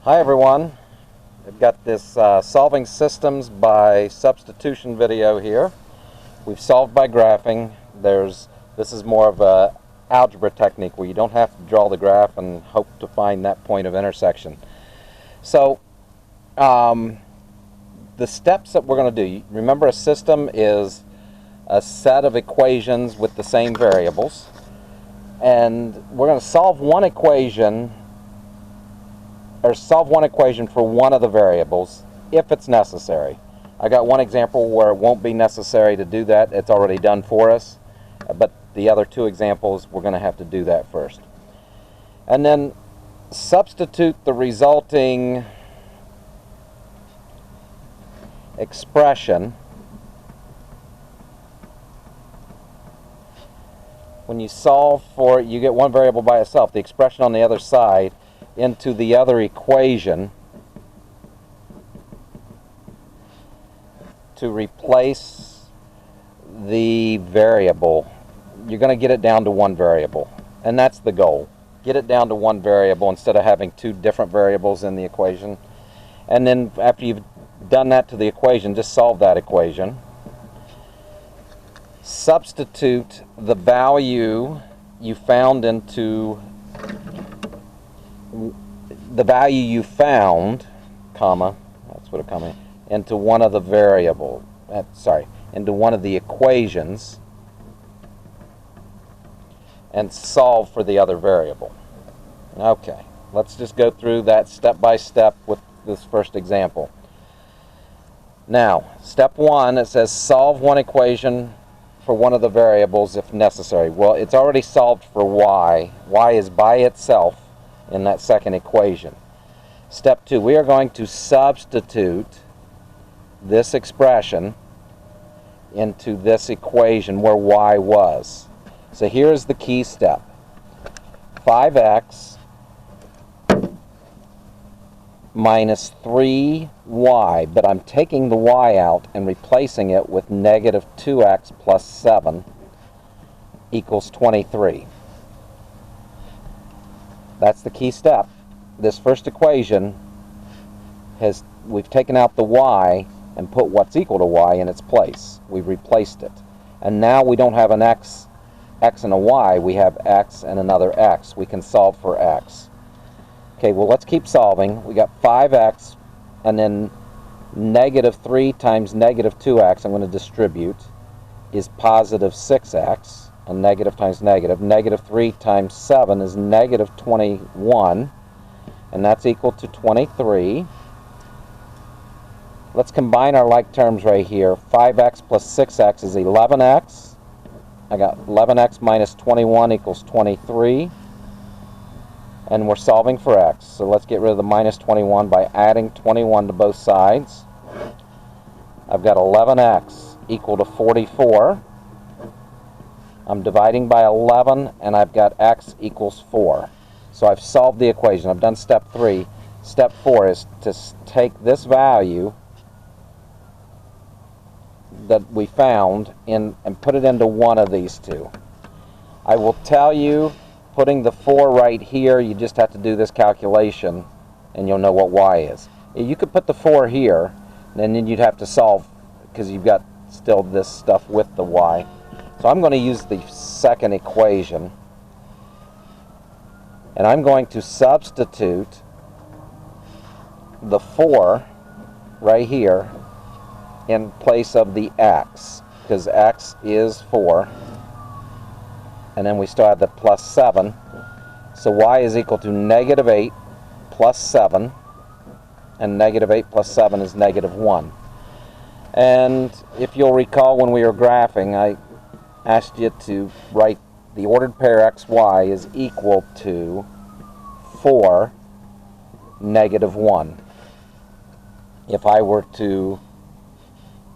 Hi everyone, I've got this solving systems by substitution video here. We've solved by graphing. This is more of a algebra technique where you don't have to draw the graph and hope to find that point of intersection. So the steps that we're going to do, remember a system is a set of equations with the same variables, and we're going to solve one equation for one of the variables if it's necessary. I got one example where it won't be necessary to do that. It's already done for us. But the other two examples, we're going to have to do that first. And then substitute the resulting expression. When you solve for it, you get one variable by itself, the expression on the other side, into the other equation to replace the variable. You're going to get it down to one variable, and that's the goal. Get it down to one variable instead of having two different variables in the equation. And then after you've done that to the equation, just solve that equation. Substitute the value you found into comma, that's what a comma, into one of the variable, into one of the equations, and solve for the other variable. Okay, let's just go through that step by step with this first example. Now, step one, it says solve one equation for one of the variables if necessary. Well, it's already solved for y. Y is by itself in that second equation. Step two, we are going to substitute this expression into this equation where y was. So here's the key step. 5x minus 3y, but I'm taking the y out and replacing it with negative 2x plus 7 equals 23. That's the key step. This first equation we've taken out the y and put what's equal to y in its place. We've replaced it. And now we don't have an x and a y, we have x and another x. We can solve for x. Okay, well, let's keep solving. We got 5x and then negative 3 times negative 2x, I'm going to distribute, is positive 6x. And negative times negative. Negative 3 times 7 is negative 21, and that's equal to 23. Let's combine our like terms right here. 5x plus 6x is 11x. I got 11x minus 21 equals 23. And we're solving for x. So let's get rid of the minus 21 by adding 21 to both sides. I've got 11x equal to 44. I'm dividing by 11, and I've got x equals 4. So I've solved the equation. I've done step 3. Step 4 is to take this value that we found and put it into one of these two. I will tell you, putting the 4 right here, you just have to do this calculation, and you'll know what y is. You could put the 4 here, and then you'd have to solve, because you've got still this stuff with the y. So I'm going to use the second equation, and I'm going to substitute the 4 right here in place of the x, because x is 4, and then we still have the plus 7. So y is equal to negative 8 plus 7, and negative 8 plus 7 is negative 1. And if you'll recall, when we were graphing, I asked you to write the ordered pair xy is equal to 4, negative 1. If I were to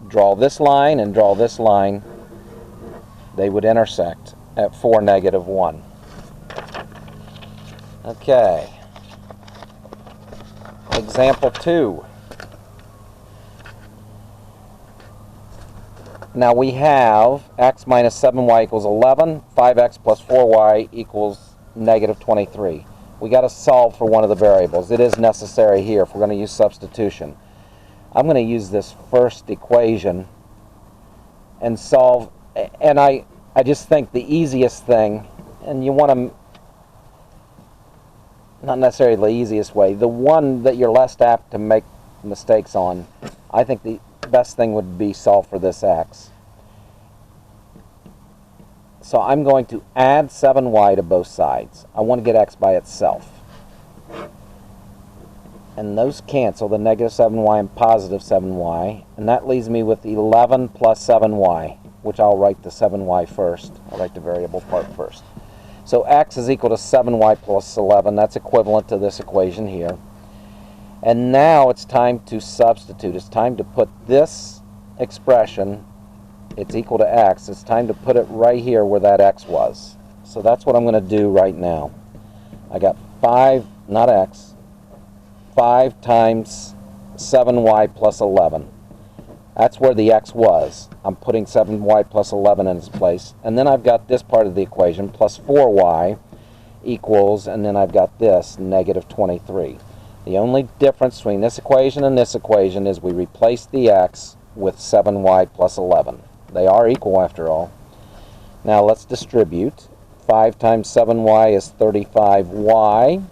draw this line and draw this line, they would intersect at 4, negative 1. Okay. Example 2. Now we have x minus 7y equals 11, 5x plus 4y equals negative 23. we got to solve for one of the variables. It is necessary here if we're going to use substitution. I'm going to use this first equation and solve, and I just think the easiest thing, and you want to, not necessarily the easiest way, the one that you're less apt to make mistakes on, I think the best thing would be solve for this x. So I'm going to add 7y to both sides. I want to get x by itself. And those cancel, the negative 7y and positive 7y. And that leaves me with 11 plus 7y, which I'll write the 7y first. I'll write the variable part first. So x is equal to 7y plus 11. That's equivalent to this equation here. And now it's time to substitute. It's time to put this expression, it's equal to x, it's time to put it right here where that x was. So that's what I'm going to do right now. I got 5, not x, 5 times 7y plus 11. That's where the x was. I'm putting 7y plus 11 in its place. And then I've got this part of the equation, plus 4y equals, and then I've got this, negative 23. The only difference between this equation and this equation is we replace the x with 7y plus 11. They are equal after all. Now let's distribute. 5 times 7y is 35y,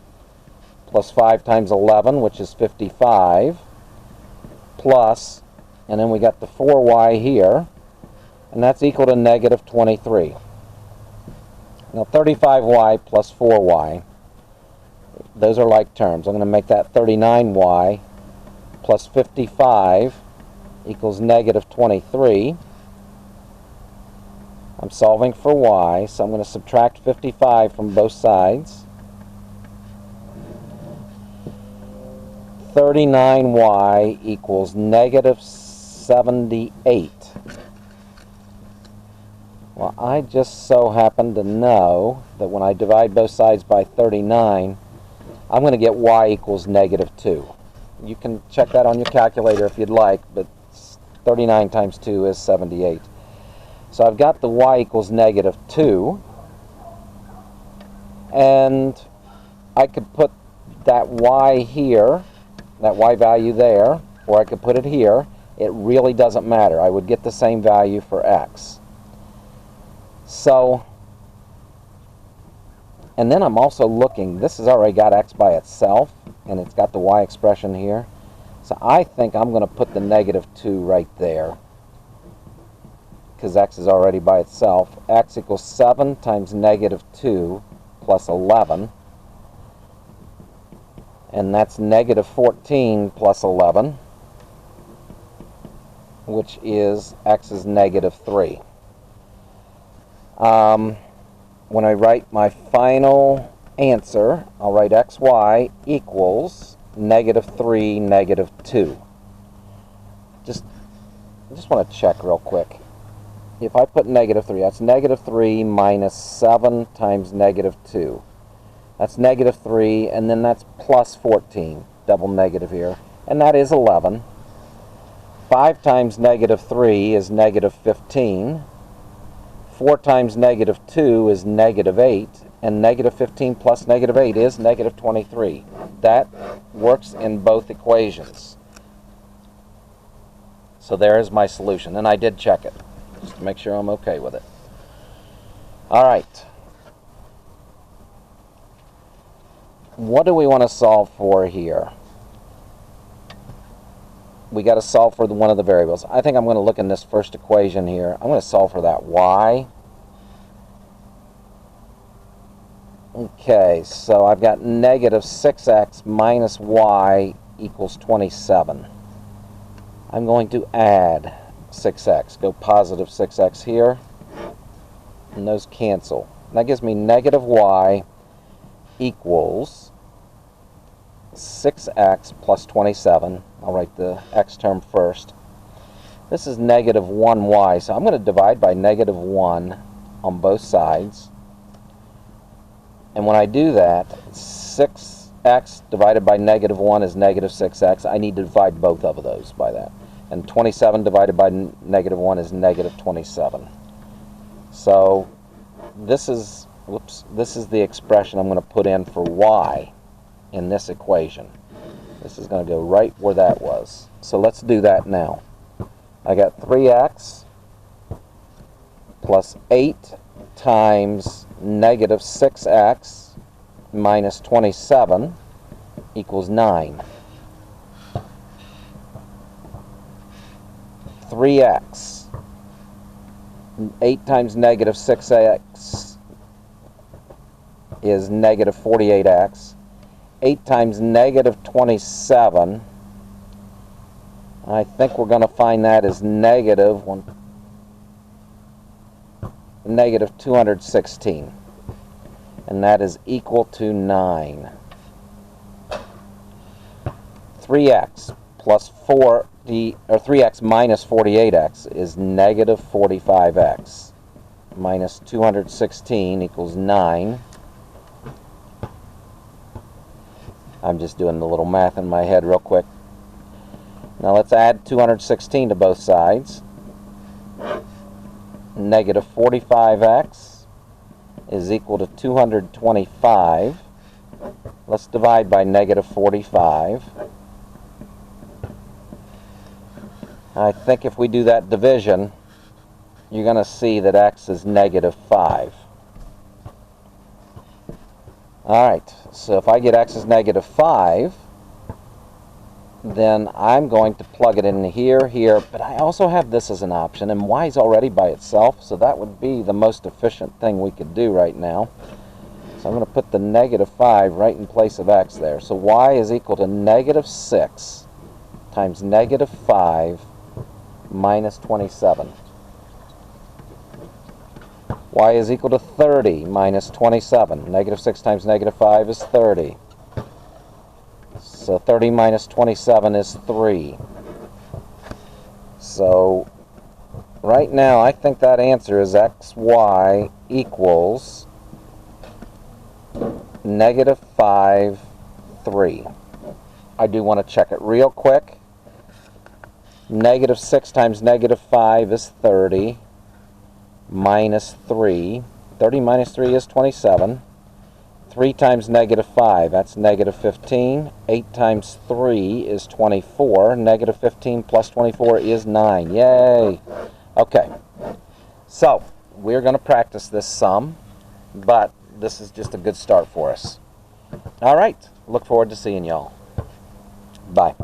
plus 5 times 11, which is 55, plus, and then we got the 4y here, and that's equal to negative 23. Now 35y plus 4y, those are like terms. I'm going to make that 39y plus 55 equals negative 23. I'm solving for y, so I'm going to subtract 55 from both sides. 39y equals negative 78. Well, I just so happen to know that when I divide both sides by 39, I'm going to get y equals negative 2. You can check that on your calculator if you'd like, but 39 times 2 is 78. So I've got the y equals negative 2, and I could put that y here, that y value there, or I could put it here. It really doesn't matter. I would get the same value for x. So, and then I'm also looking, this has already got x by itself, and it's got the y expression here. So I think I'm going to put the negative 2 right there, because x is already by itself. X equals 7 times negative 2 plus 11, and that's negative 14 plus 11, which is x is negative 3. When I write my final answer, I'll write xy equals negative 3, negative 2. I just want to check real quick. If I put negative 3, that's negative 3 minus 7 times negative 2. That's negative 3, and then that's plus 14, double negative here, and that is 11. 5 times negative 3 is negative 15. 4 times negative 2 is negative 8, and negative 15 plus negative 8 is negative 23. That works in both equations. So there is my solution, and I did check it, just to make sure I'm okay with it. All right. What do we want to solve for here? We got to solve for one of the variables. I think I'm going to look in this first equation here. I'm going to solve for that y. Okay, so I've got negative 6x minus y equals 27. I'm going to add 6x. Go positive 6x here, and those cancel. And that gives me negative y equals 6x plus 27. I'll write the x term first. This is negative 1y, so I'm going to divide by negative 1 on both sides. And when I do that, 6x divided by negative 1 is negative 6x. I need to divide both of those by that. And 27 divided by negative 1 is negative 27. So this is the expression I'm going to put in for y. in this equation. This is going to go right where that was. So let's do that now. I got 3x plus 8 times negative 6x minus 27 equals 9. 3x. 8 times negative 6x is negative 48x. 8 times negative 27, I think we're going to find that as negative 216. And that is equal to 9. 3x plus 3x minus 48x is negative 45x. Minus 216 equals 9. I'm just doing a little math in my head real quick. Now let's add 216 to both sides. Negative 45x is equal to 225. Let's divide by negative 45. I think if we do that division, you're going to see that x is negative 5. Alright, so if I get x is negative 5, then I'm going to plug it in here, but I also have this as an option, and y is already by itself, so that would be the most efficient thing we could do right now. So I'm going to put the negative 5 right in place of x there. So y is equal to negative 6 times negative 5 minus 27. Y is equal to 30 minus 27. Negative 6 times negative 5 is 30. So 30 minus 27 is 3. So right now I think that answer is xy equals negative 5, 3. I do want to check it real quick. Negative 6 times negative 5 is 30. Minus 3. 30 minus 3 is 27. 3 times negative 5, that's negative 15. 8 times 3 is 24. Negative 15 plus 24 is 9. Yay! Okay, so we're going to practice this some, but this is just a good start for us. All right, look forward to seeing y'all. Bye.